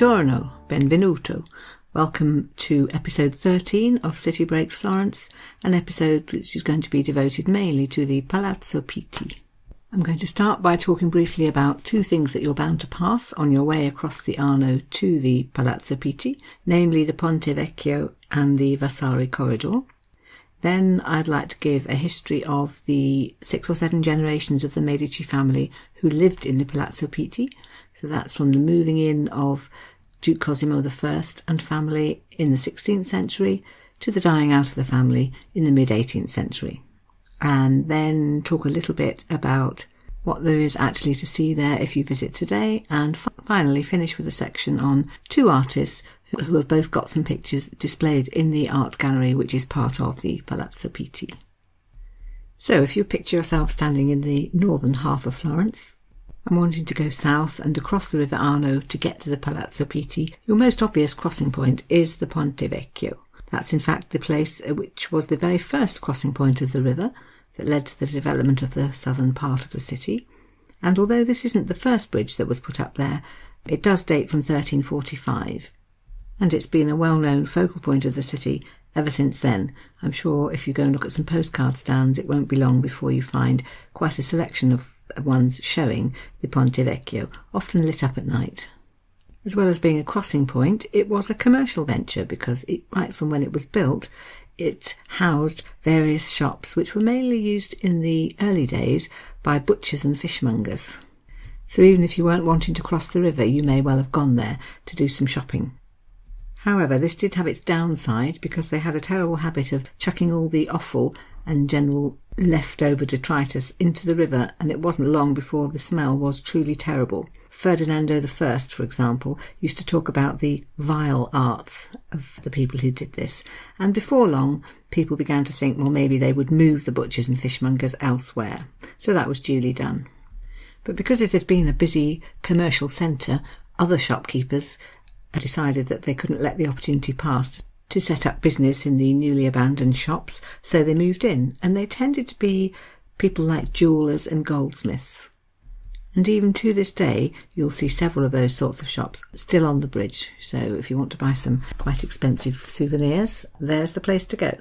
Buongiorno, benvenuto. Welcome to episode 13 of City Breaks Florence, an episode which is going to be devoted mainly to the Palazzo Pitti. I'm going to start by talking briefly about two things that you're bound to pass on your way across the Arno to the Palazzo Pitti, namely the Ponte Vecchio and the Vasari corridor. Then I'd like to give a history of the 6 or 7 generations of the Medici family who lived in the Palazzo Pitti. So that's from the moving in of Duke Cosimo I and family in the 16th century to the dying out of the family in the mid-18th century. And then talk a little bit about what there is actually to see there if you visit today, and finally finish with a section on two artists who have both got some pictures displayed in the art gallery which is part of the Palazzo Pitti. So if you picture yourself standing in the northern half of Florence and wanting to go south and across the River Arno to get to the Palazzo Pitti, your most obvious crossing point is the Ponte Vecchio. That's in fact the place which was the very first crossing point of the river that led to the development of the southern part of the city. And although this isn't the first bridge that was put up there, it does date from 1345. And it's been a well-known focal point of the city ever since then. I'm sure if you go and look at some postcard stands, it won't be long before you find quite a selection of ones showing the Ponte Vecchio, often lit up at night. As well as being a crossing point, it was a commercial venture because right from when it was built, it housed various shops which were mainly used in the early days by butchers and fishmongers. So even if you weren't wanting to cross the river, you may well have gone there to do some shopping. However, this did have its downside because they had a terrible habit of chucking all the offal and general leftover detritus into the river, and it wasn't long before the smell was truly terrible. Ferdinando I, for example, used to talk about the vile arts of the people who did this, and before long people began to think, well, maybe they would move the butchers and fishmongers elsewhere. So that was duly done. But because it had been a busy commercial centre, other shopkeepers decided that they couldn't let the opportunity pass to set up business in the newly abandoned shops, so they moved in, and they tended to be people like jewellers and goldsmiths. And even to this day, you'll see several of those sorts of shops still on the bridge, so if you want to buy some quite expensive souvenirs, there's the place to go.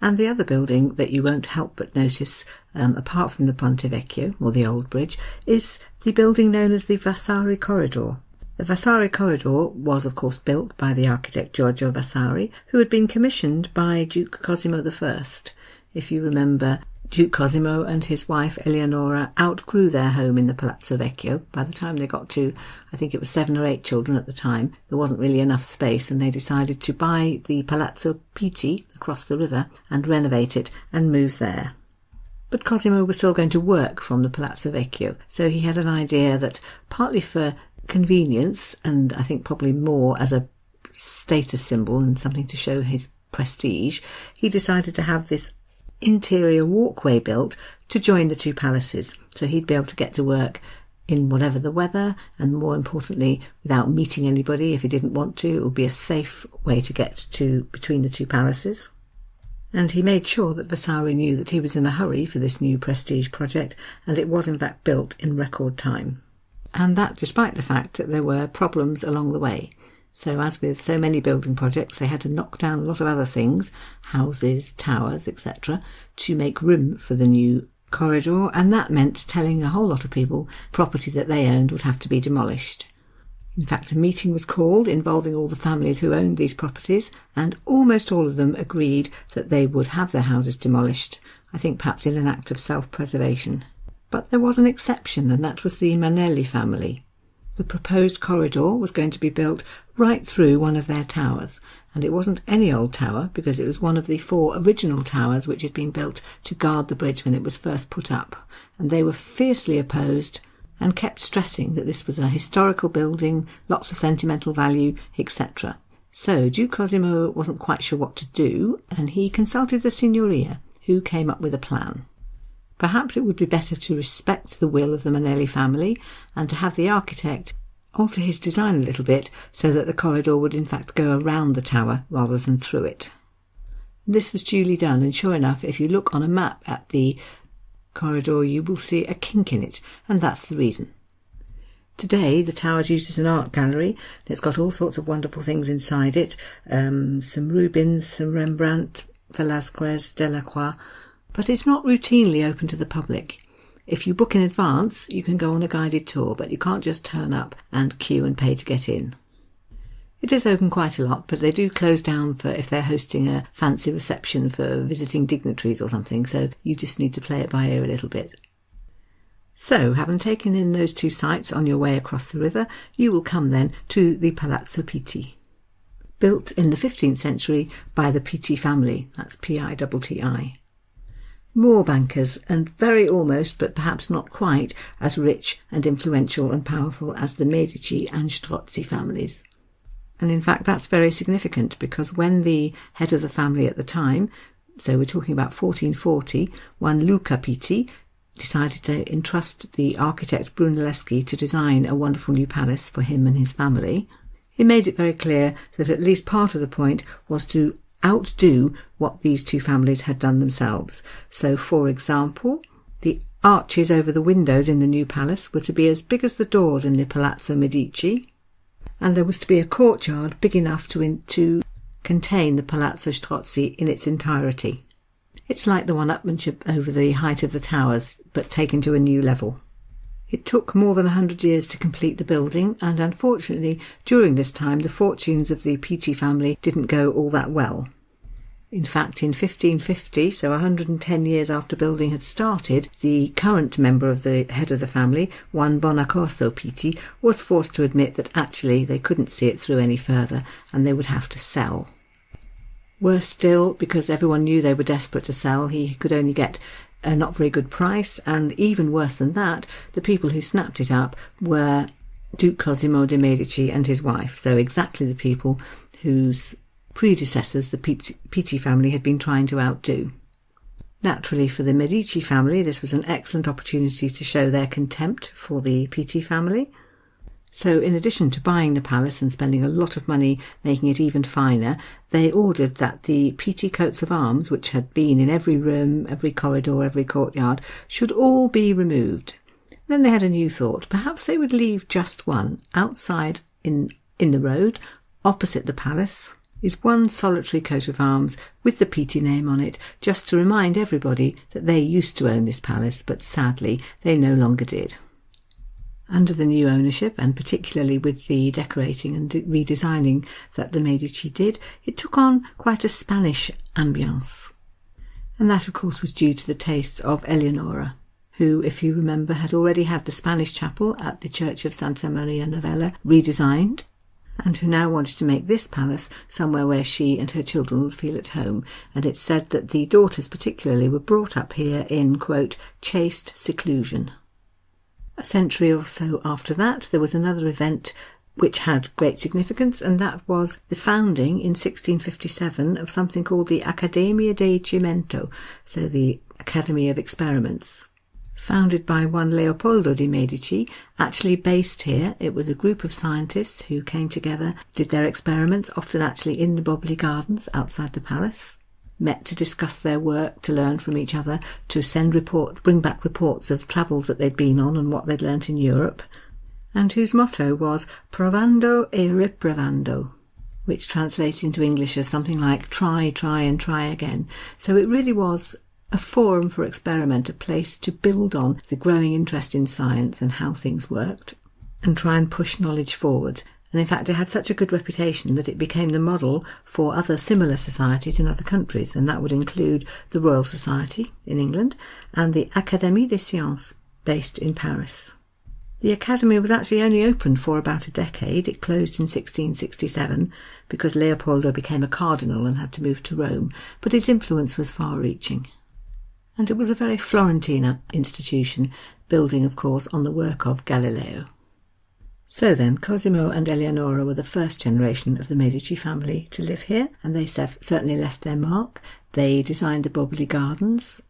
And the other building that you won't help but notice, apart from the Ponte Vecchio, or the old bridge, is the building known as the Vasari corridor. The Vasari corridor was, of course, built by the architect Giorgio Vasari, who had been commissioned by Duke Cosimo I. If you remember, Duke Cosimo and his wife Eleonora outgrew their home in the Palazzo Vecchio. By the time they got to, I think it was 7 or 8 children at the time, there wasn't really enough space, and they decided to buy the Palazzo Pitti across the river and renovate it and move there. But Cosimo was still going to work from the Palazzo Vecchio, so he had an idea that, partly for convenience, and I think probably more as a status symbol and something to show his prestige, he decided to have this interior walkway built to join the two palaces, so he'd be able to get to work in whatever the weather, and more importantly, without meeting anybody if he didn't want to. It would be a safe way to get to between the two palaces. And he made sure that Vasari knew that he was in a hurry for this new prestige project, and it was in fact built in record time. And that despite the fact that there were problems along the way. So as with so many building projects, they had to knock down a lot of other things, houses, towers, etc., to make room for the new corridor, and that meant telling a whole lot of people property that they owned would have to be demolished. In fact, a meeting was called involving all the families who owned these properties, and almost all of them agreed that they would have their houses demolished, I think perhaps in an act of self-preservation. But there was an exception, and that was the Manelli family. The proposed corridor was going to be built right through one of their towers, and it wasn't any old tower because it was one of the 4 original towers which had been built to guard the bridge when it was first put up, and they were fiercely opposed and kept stressing that this was a historical building, lots of sentimental value, etc. So Duke Cosimo wasn't quite sure what to do, and he consulted the Signoria, who came up with a plan. Perhaps it would be better to respect the will of the Manelli family and to have the architect alter his design a little bit so that the corridor would in fact go around the tower rather than through it. This was duly done, and sure enough, if you look on a map at the corridor you will see a kink in it, and that's the reason. Today, the tower is used as an art gallery. It's got all sorts of wonderful things inside it. Some Rubens, some Rembrandt, Velázquez, Delacroix. But it's not routinely open to the public. If you book in advance, you can go on a guided tour, but you can't just turn up and queue and pay to get in. It is open quite a lot, but they do close down for if they're hosting a fancy reception for visiting dignitaries or something, so you just need to play it by ear a little bit. So, having taken in those two sites on your way across the river, you will come then to the Palazzo Pitti. Built in the 15th century by the Pitti family, that's P-I-T-T-I. More bankers, and very almost, but perhaps not quite, as rich and influential and powerful as the Medici and Strozzi families. And in fact that's very significant, because when the head of the family at the time, so we're talking about 1440, one Luca Pitti, decided to entrust the architect Brunelleschi to design a wonderful new palace for him and his family, he made it very clear that at least part of the point was to outdo what these two families had done themselves. So, for example, the arches over the windows in the new palace were to be as big as the doors in the Palazzo Medici, and there was to be a courtyard big enough to contain the Palazzo Strozzi in its entirety. It's like the one-upmanship over the height of the towers, but taken to a new level. It took more than 100 years to complete the building, and unfortunately, during this time, the fortunes of the Pitti family didn't go all that well. In fact, in 1550, so 110 years after building had started, the current member of the head of the family, one Bonaccorso Pitti, was forced to admit that actually they couldn't see it through any further, and they would have to sell. Worse still, because everyone knew they were desperate to sell, he could only get a not very good price, and even worse than that, the people who snapped it up were Duke Cosimo de' Medici and his wife, so exactly the people whose predecessors the Pitti family had been trying to outdo. Naturally, for the Medici family, this was an excellent opportunity to show their contempt for the Pitti family. So in addition to buying the palace and spending a lot of money making it even finer, they ordered that the Pitti coats of arms, which had been in every room, every corridor, every courtyard, should all be removed. Then they had a new thought. Perhaps they would leave just one outside in the road, opposite the palace, is one solitary coat of arms with the Pitti name on it, just to remind everybody that they used to own this palace, but sadly they no longer did. Under the new ownership, and particularly with the decorating and redesigning that the Medici did, it took on quite a Spanish ambience. And that, of course, was due to the tastes of Eleonora, who, if you remember, had already had the Spanish chapel at the Church of Santa Maria Novella redesigned, and who now wanted to make this palace somewhere where she and her children would feel at home. And it's said that the daughters particularly were brought up here in, quote, chaste seclusion. A century or so after that, there was another event which had great significance, and that was the founding in 1657 of something called the Accademia dei Cimento, so the Academy of Experiments. Founded by one Leopoldo de' Medici, actually based here. It was a group of scientists who came together, did their experiments, often actually in the Boboli Gardens outside the palace, met to discuss their work, to learn from each other, to bring back reports of travels that they'd been on and what they'd learnt in Europe, and whose motto was provando e riprovando, which translates into English as something like try, and try again. So it really was a forum for experiment, a place to build on the growing interest in science and how things worked, and try and push knowledge forward. And in fact, it had such a good reputation that it became the model for other similar societies in other countries, and that would include the Royal Society in England and the Académie des Sciences, based in Paris. The Academy was actually only open for about a decade. It closed in 1667 because Leopoldo became a cardinal and had to move to Rome, but its influence was far-reaching. And it was a very Florentine institution, building, of course, on the work of Galileo. So then, Cosimo and Eleonora were the first generation of the Medici family to live here, and they certainly left their mark. They designed the Boboli Gardens,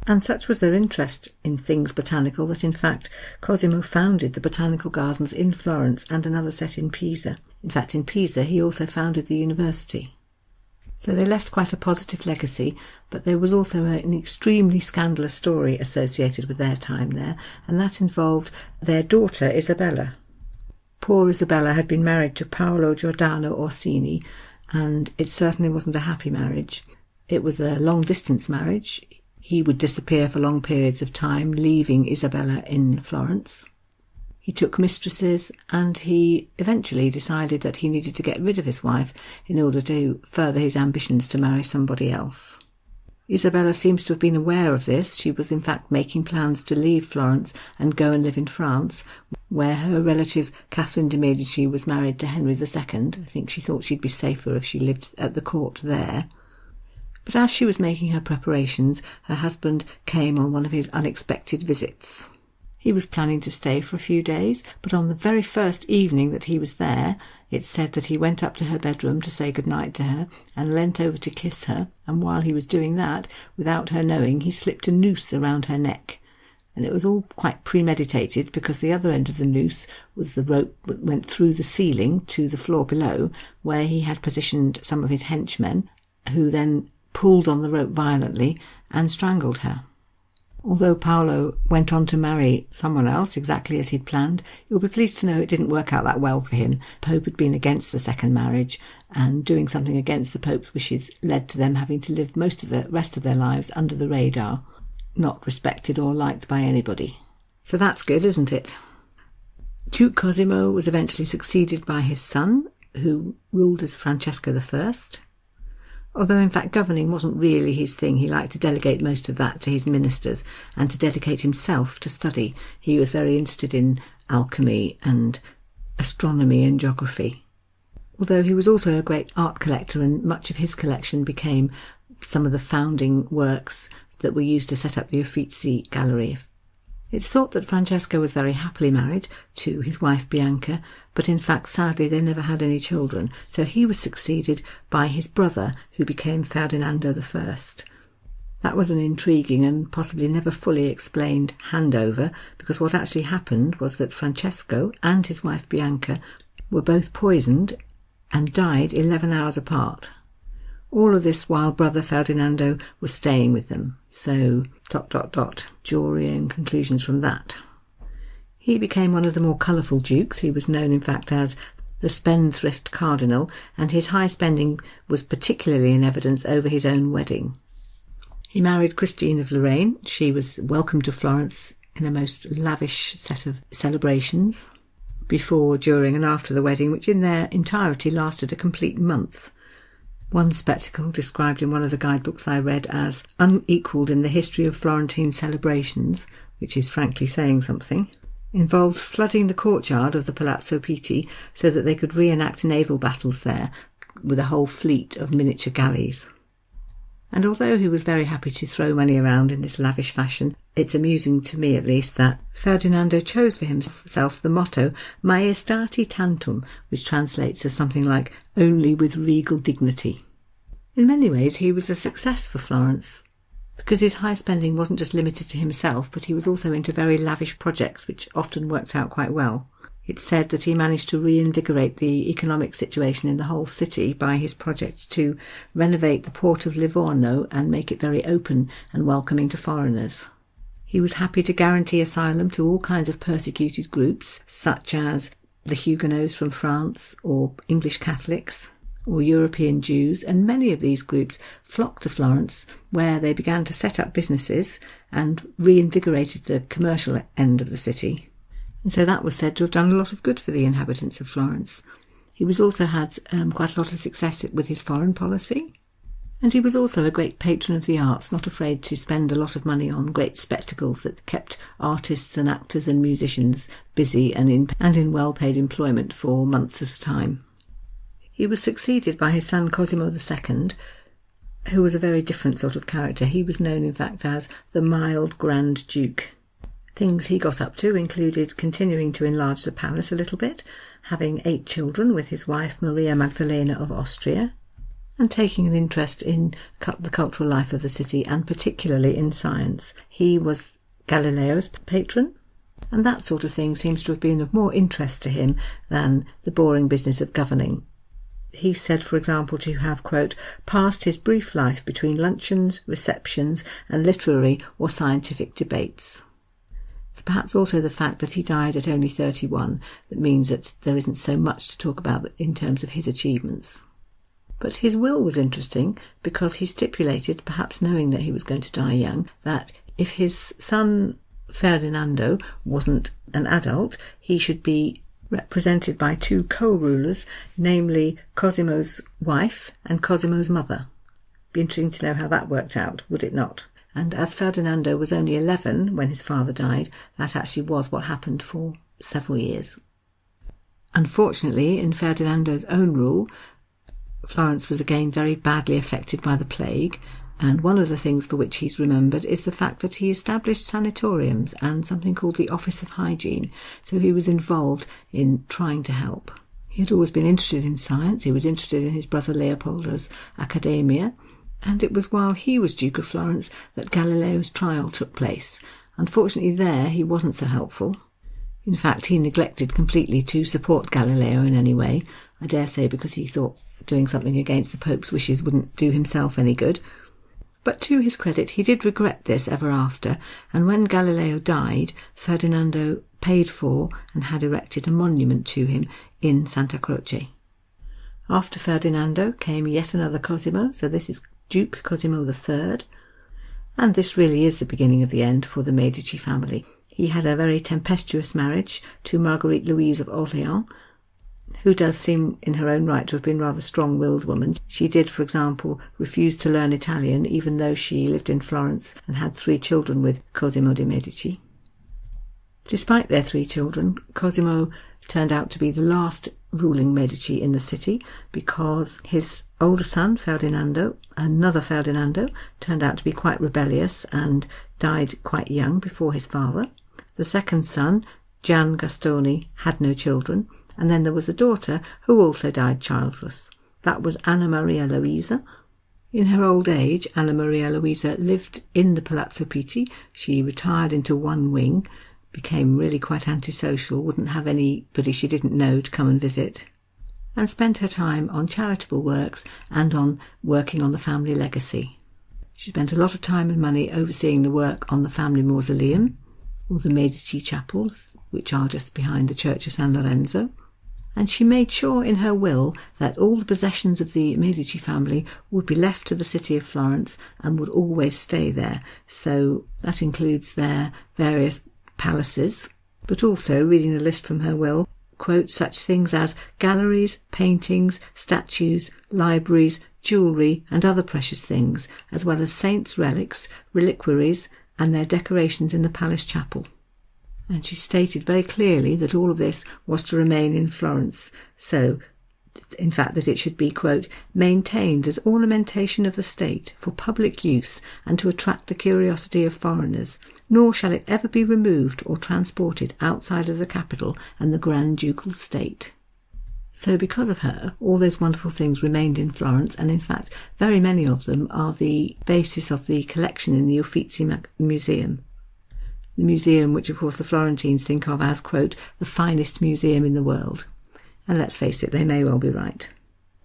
and such was their interest in things botanical that, in fact, Cosimo founded the botanical gardens in Florence and another set in Pisa. In fact, in Pisa he also founded the university. So they left quite a positive legacy, but there was also an extremely scandalous story associated with their time there, and that involved their daughter Isabella, Poor Isabella had been married to Paolo Giordano Orsini, and it certainly wasn't a happy marriage. It was a long-distance marriage. He would disappear for long periods of time, leaving Isabella in Florence. He took mistresses, and he eventually decided that he needed to get rid of his wife in order to further his ambitions to marry somebody else. Isabella seems to have been aware of this. She was in fact making plans to leave Florence and go and live in France, where her relative Catherine de' Medici was married to Henry II. I think she thought she'd be safer if she lived at the court there. But as she was making her preparations, her husband came on one of his unexpected visits. He was planning to stay for a few days, but on the very first evening that he was there, it's said that he went up to her bedroom to say goodnight to her and leant over to kiss her, and while he was doing that, without her knowing, he slipped a noose around her neck. And it was all quite premeditated, because the other end of the noose was the rope that went through the ceiling to the floor below, where he had positioned some of his henchmen, who then pulled on the rope violently and strangled her. Although Paolo went on to marry someone else exactly as he'd planned, you'll be pleased to know it didn't work out that well for him. The Pope had been against the second marriage, and doing something against the Pope's wishes led to them having to live most of the rest of their lives under the radar, not respected or liked by anybody. So that's good, isn't it? Duke Cosimo was eventually succeeded by his son, who ruled as Francesco I. Although in fact governing wasn't really his thing, he liked to delegate most of that to his ministers and to dedicate himself to study. He was very interested in alchemy and astronomy and geography. Although he was also a great art collector, and much of his collection became some of the founding works that were used to set up the Uffizi Gallery. It's thought that Francesco was very happily married to his wife Bianca, but in fact, sadly, they never had any children, so he was succeeded by his brother, who became Ferdinando I. That was an intriguing and possibly never fully explained handover, because what actually happened was that Francesco and his wife Bianca were both poisoned and died 11 hours apart. All of this while brother Ferdinando was staying with them. So, ... jury and conclusions from that. He became one of the more colourful dukes. He was known, in fact, as the spendthrift cardinal, and his high spending was particularly in evidence over his own wedding. He married Christine of Lorraine. She was welcomed to Florence in a most lavish set of celebrations before, during and after the wedding, which in their entirety lasted a complete month. One spectacle, described in one of the guidebooks I read as unequalled in the history of Florentine celebrations, which is frankly saying something, involved flooding the courtyard of the Palazzo Pitti so that they could reenact naval battles there with a whole fleet of miniature galleys. And although he was very happy to throw money around in this lavish fashion, it's amusing to me at least that Ferdinando chose for himself the motto Maestati Tantum, which translates as something like only with regal dignity. In many ways he was a success for Florence, because his high spending wasn't just limited to himself, but he was also into very lavish projects which often worked out quite well. It's said that he managed to reinvigorate the economic situation in the whole city by his project to renovate the port of Livorno and make it very open and welcoming to foreigners. He was happy to guarantee asylum to all kinds of persecuted groups, such as the Huguenots from France, or English Catholics, or European Jews, and many of these groups flocked to Florence, where they began to set up businesses and reinvigorated the commercial end of the city. And so that was said to have done a lot of good for the inhabitants of Florence. He was also had quite a lot of success with his foreign policy. And he was also a great patron of the arts, not afraid to spend a lot of money on great spectacles that kept artists and actors and musicians busy and in well-paid employment for months at a time. He was succeeded by his son Cosimo II, who was a very different sort of character. He was known, in fact, as the mild Grand Duke. Things he got up to included continuing to enlarge the palace a little bit, having 8 children with his wife Maria Magdalena of Austria, and taking an interest in the cultural life of the city, and particularly in science. He was Galileo's patron, and that sort of thing seems to have been of more interest to him than the boring business of governing. He's said, for example, to have, quote, passed his brief life between luncheons, receptions, and literary or scientific debates. It's perhaps also the fact that he died at only 31 that means that there isn't so much to talk about in terms of his achievements. But his will was interesting because he stipulated, perhaps knowing that he was going to die young, that if his son Ferdinando wasn't an adult, he should be represented by two co-rulers, namely Cosimo's wife and Cosimo's mother. Be interesting to know how that worked out, would it not? And as Ferdinando was only 11 when his father died, that actually was what happened for several years. Unfortunately, in Ferdinando's own rule, Florence was again very badly affected by the plague, and one of the things for which he's remembered is the fact that he established sanatoriums and something called the Office of Hygiene, so he was involved in trying to help. He had always been interested in science. He was interested in his brother Leopoldo's academia, and it was while he was Duke of Florence that Galileo's trial took place. Unfortunately there he wasn't so helpful. In fact, he neglected completely to support Galileo in any way, I dare say because he thought doing something against the Pope's wishes wouldn't do himself any good. But to his credit, he did regret this ever after, and when Galileo died, Ferdinando paid for and had erected a monument to him in Santa Croce. After Ferdinando came yet another Cosimo, so this is Duke Cosimo III, and this really is the beginning of the end for the Medici family. He had a very tempestuous marriage to Marguerite Louise of Orléans, who does seem in her own right to have been a rather strong-willed woman. She did, for example, refuse to learn Italian, even though she lived in Florence and had 3 children with Cosimo de' Medici. Despite their 3 children, Cosimo turned out to be the last ruling Medici in the city because his older son, Ferdinando, another Ferdinando, turned out to be quite rebellious and died quite young before his father. The second son, Gian Gastone, had no children, and then there was a daughter who also died childless. That was Anna Maria Luisa. In her old age, Anna Maria Luisa lived in the Palazzo Pitti. She retired into one wing, became really quite antisocial, wouldn't have anybody she didn't know to come and visit, and spent her time on charitable works and on working on the family legacy. She spent a lot of time and money overseeing the work on the family mausoleum, or the Medici chapels, which are just behind the Church of San Lorenzo, and she made sure in her will that all the possessions of the Medici family would be left to the city of Florence and would always stay there. So that includes their various palaces, but also, reading the list from her will, quote, such things as galleries, paintings, statues, libraries, jewellery and other precious things, as well as saints' relics, reliquaries and their decorations in the palace chapel. And she stated very clearly that all of this was to remain in Florence, so, in fact, that it should be, quote, maintained as ornamentation of the state for public use and to attract the curiosity of foreigners, nor shall it ever be removed or transported outside of the capital and the Grand Ducal State. So because of her, all those wonderful things remained in Florence, and in fact, very many of them are the basis of the collection in the Uffizi Museum. The museum which, of course, the Florentines think of as, quote, the finest museum in the world. And let's face it, they may well be right.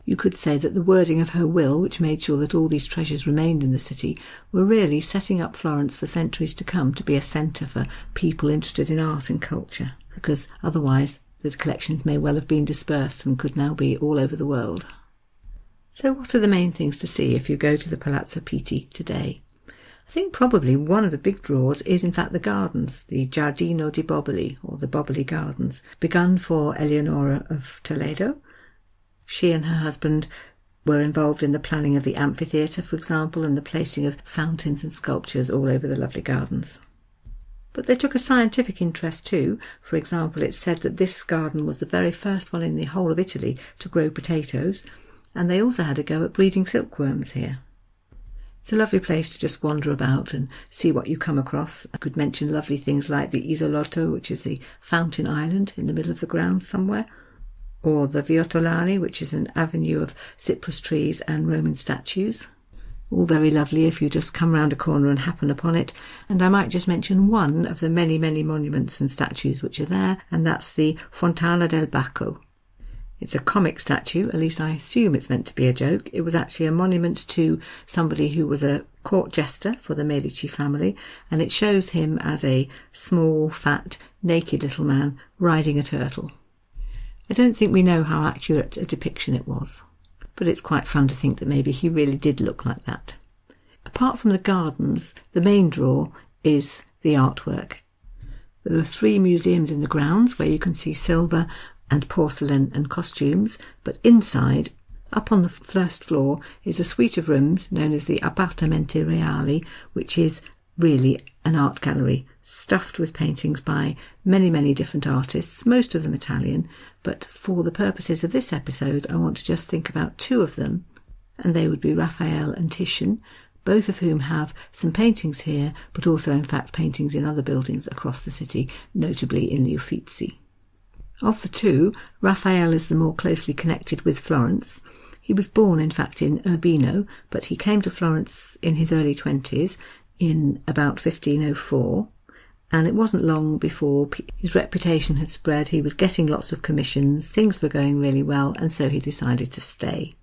You could say that the wording of her will, which made sure that all these treasures remained in the city, were really setting up Florence for centuries to come to be a centre for people interested in art and culture, because otherwise the collections may well have been dispersed and could now be all over the world. So what are the main things to see if you go to the Palazzo Pitti today? I think probably one of the big draws is in fact the gardens, the Giardino di Boboli, or the Boboli Gardens, begun for Eleonora of Toledo. She and her husband were involved in the planning of the amphitheatre, for example, and the placing of fountains and sculptures all over the lovely gardens. But they took a scientific interest too. For example, it's said that this garden was the very first one in the whole of Italy to grow potatoes, and they also had a go at breeding silkworms here. It's a lovely place to just wander about and see what you come across. I could mention lovely things like the Isolotto, which is the fountain island in the middle of the grounds somewhere, or the Viottolani, which is an avenue of cypress trees and Roman statues. All very lovely if you just come round a corner and happen upon it. And I might just mention one of the many, many monuments and statues which are there, and that's the Fontana del Bacco. It's a comic statue, at least I assume it's meant to be a joke. It was actually a monument to somebody who was a court jester for the Medici family, and it shows him as a small, fat, naked little man riding a turtle. I don't think we know how accurate a depiction it was, but it's quite fun to think that maybe he really did look like that. Apart from the gardens, the main draw is the artwork. There are 3 museums in the grounds where you can see silver and porcelain and costumes, but inside, up on the first floor, is a suite of rooms known as the Appartamenti Reali, which is really an art gallery stuffed with paintings by many, many different artists, most of them Italian, but for the purposes of this episode I want to just think about 2 of them, and they would be Raphael and Titian, both of whom have some paintings here, but also in fact paintings in other buildings across the city, notably in the Uffizi. Of the 2, Raphael is the more closely connected with Florence. He was born, in fact, in Urbino, but he came to Florence in his early 20s, in about 1504, and it wasn't long before his reputation had spread. He was getting lots of commissions, things were going really well, and so he decided to stay.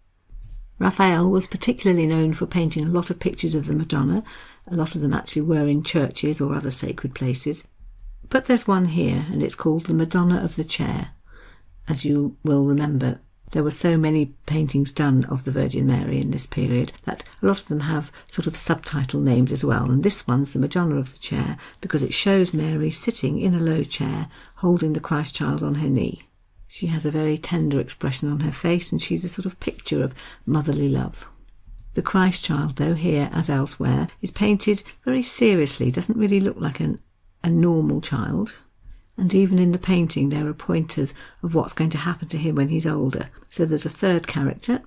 Raphael was particularly known for painting a lot of pictures of the Madonna. A lot of them actually were in churches or other sacred places. But there's one here, and it's called the Madonna of the Chair. As you will remember, there were so many paintings done of the Virgin Mary in this period that a lot of them have sort of subtitle names as well, and this one's the Madonna of the Chair because it shows Mary sitting in a low chair holding the Christ child on her knee. She has a very tender expression on her face, and she's a sort of picture of motherly love. The Christ child, though, here as elsewhere, is painted very seriously, doesn't really look like a normal child, and even in the painting there are pointers of what's going to happen to him when he's older. So there's a third character,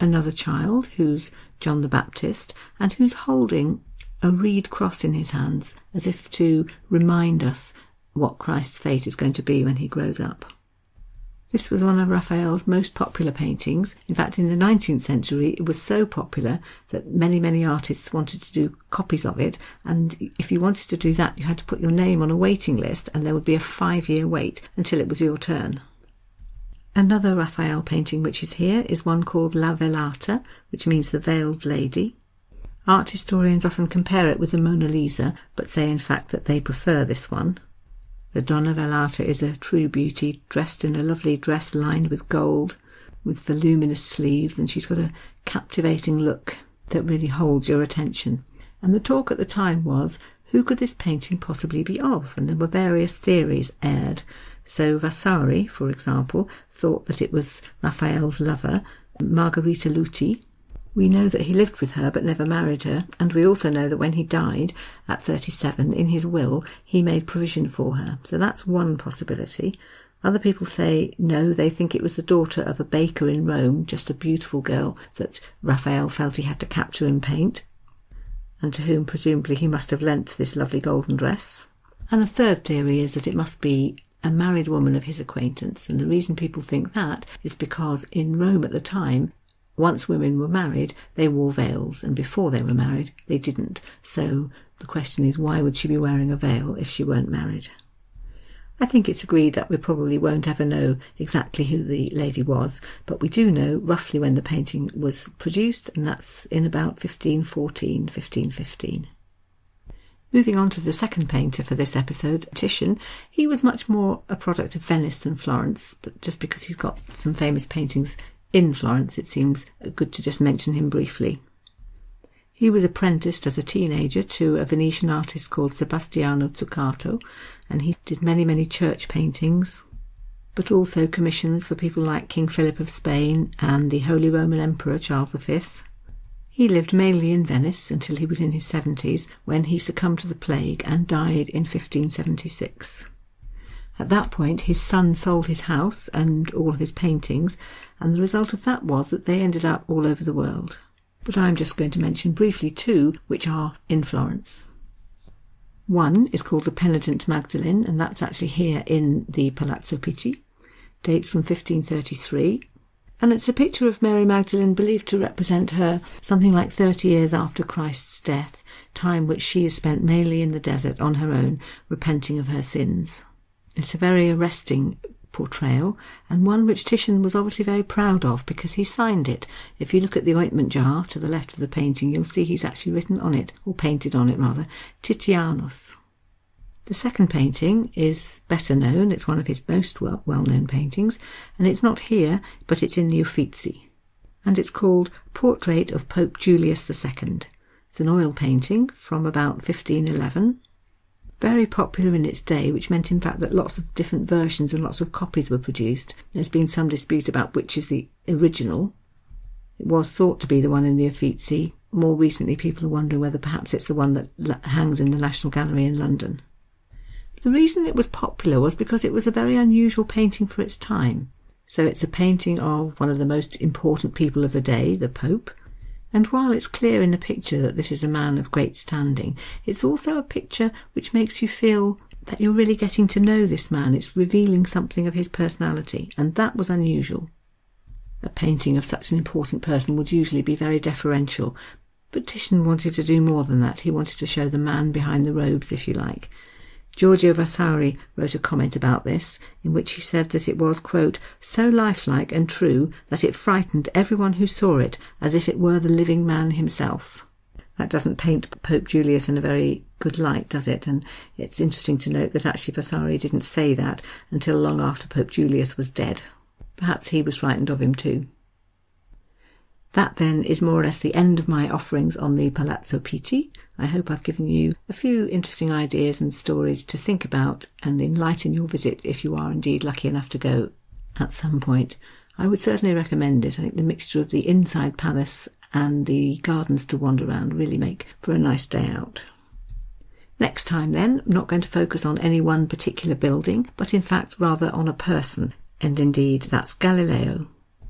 another child who's John the Baptist, and who's holding a reed cross in his hands as if to remind us what Christ's fate is going to be when he grows up. This was one of Raphael's most popular paintings. In fact, in the 19th century, it was so popular that many, many artists wanted to do copies of it. And if you wanted to do that, you had to put your name on a waiting list, and there would be a 5-year wait until it was your turn. Another Raphael painting which is here is one called La Velata, which means the Veiled Lady. Art historians often compare it with the Mona Lisa, but say in fact that they prefer this one. The Donna Velata is a true beauty, dressed in a lovely dress lined with gold, with voluminous sleeves, and she's got a captivating look that really holds your attention. And the talk at the time was, who could this painting possibly be of? And there were various theories aired. So Vasari, for example, thought that it was Raphael's lover, Margherita Luti. We know that he lived with her but never married her, and we also know that when he died at 37, in his will, he made provision for her. So that's one possibility. Other people say no, they think it was the daughter of a baker in Rome, just a beautiful girl that Raphael felt he had to capture and paint, and to whom presumably he must have lent this lovely golden dress. And a third theory is that it must be a married woman of his acquaintance, and the reason people think that is because in Rome at the time, once women were married, they wore veils, and before they were married, they didn't. So the question is, why would she be wearing a veil if she weren't married? I think it's agreed that we probably won't ever know exactly who the lady was, but we do know roughly when the painting was produced, and that's in about 1514, 1515. Moving on to the second painter for this episode, Titian. He was much more a product of Venice than Florence, but just because he's got some famous paintings in Florence, it seems good to just mention him briefly. He was apprenticed as a teenager to a Venetian artist called Sebastiano Zuccato, and he did many, many church paintings, but also commissions for people like King Philip of Spain and the Holy Roman Emperor Charles V. He lived mainly in Venice until he was in his 70s, when he succumbed to the plague and died in 1576. At that point, his son sold his house and all of his paintings, and the result of that was that they ended up all over the world. But I'm just going to mention briefly 2 which are in Florence. One is called the Penitent Magdalene, and that's actually here in the Palazzo Pitti. Dates from 1533. And it's a picture of Mary Magdalene believed to represent her something like 30 years after Christ's death, time which she has spent mainly in the desert on her own, repenting of her sins. It's a very arresting portrayal, and one which Titian was obviously very proud of because he signed it. If you look at the ointment jar to the left of the painting, you'll see he's actually written on it, or painted on it rather, Titianus. The second painting is better known. It's one of his most well-known paintings, and it's not here, but it's in the Uffizi. And it's called Portrait of Pope Julius II. It's an oil painting from about 1511. Very popular in its day, which meant in fact that lots of different versions and lots of copies were produced. There's been some dispute about which is the original. It was thought to be the one in the Uffizi. More recently, people are wondering whether perhaps it's the one that hangs in the National Gallery in London. The reason it was popular was because it was a very unusual painting for its time. So it's a painting of one of the most important people of the day, the Pope. And while it's clear in the picture that this is a man of great standing, it's also a picture which makes you feel that you're really getting to know this man. It's revealing something of his personality, and that was unusual. A painting of such an important person would usually be very deferential, but Titian wanted to do more than that. He wanted to show the man behind the robes, if you like. Giorgio Vasari wrote a comment about this, in which he said that it was, quote, so lifelike and true that it frightened everyone who saw it as if it were the living man himself. That doesn't paint Pope Julius in a very good light, does it? And it's interesting to note that actually Vasari didn't say that until long after Pope Julius was dead. Perhaps he was frightened of him too. That then is more or less the end of my offerings on the Palazzo Pitti. I hope I've given you a few interesting ideas and stories to think about and enlighten your visit if you are indeed lucky enough to go at some point. I would certainly recommend it. I think the mixture of the inside palace and the gardens to wander around really make for a nice day out. Next time then, I'm not going to focus on any one particular building, but in fact rather on a person, and indeed that's Galileo.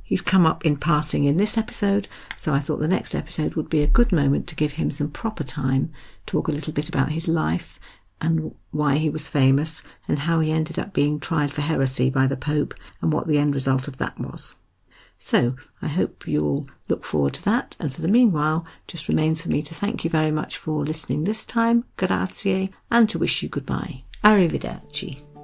He's come up in passing in this episode, so I thought the next episode would be a good moment to give him some proper time, talk a little bit about his life and why he was famous and how he ended up being tried for heresy by the Pope and what the end result of that was. So I hope you'll look forward to that, and for the meanwhile just remains for me to thank you very much for listening this time, grazie, and to wish you goodbye. Arrivederci.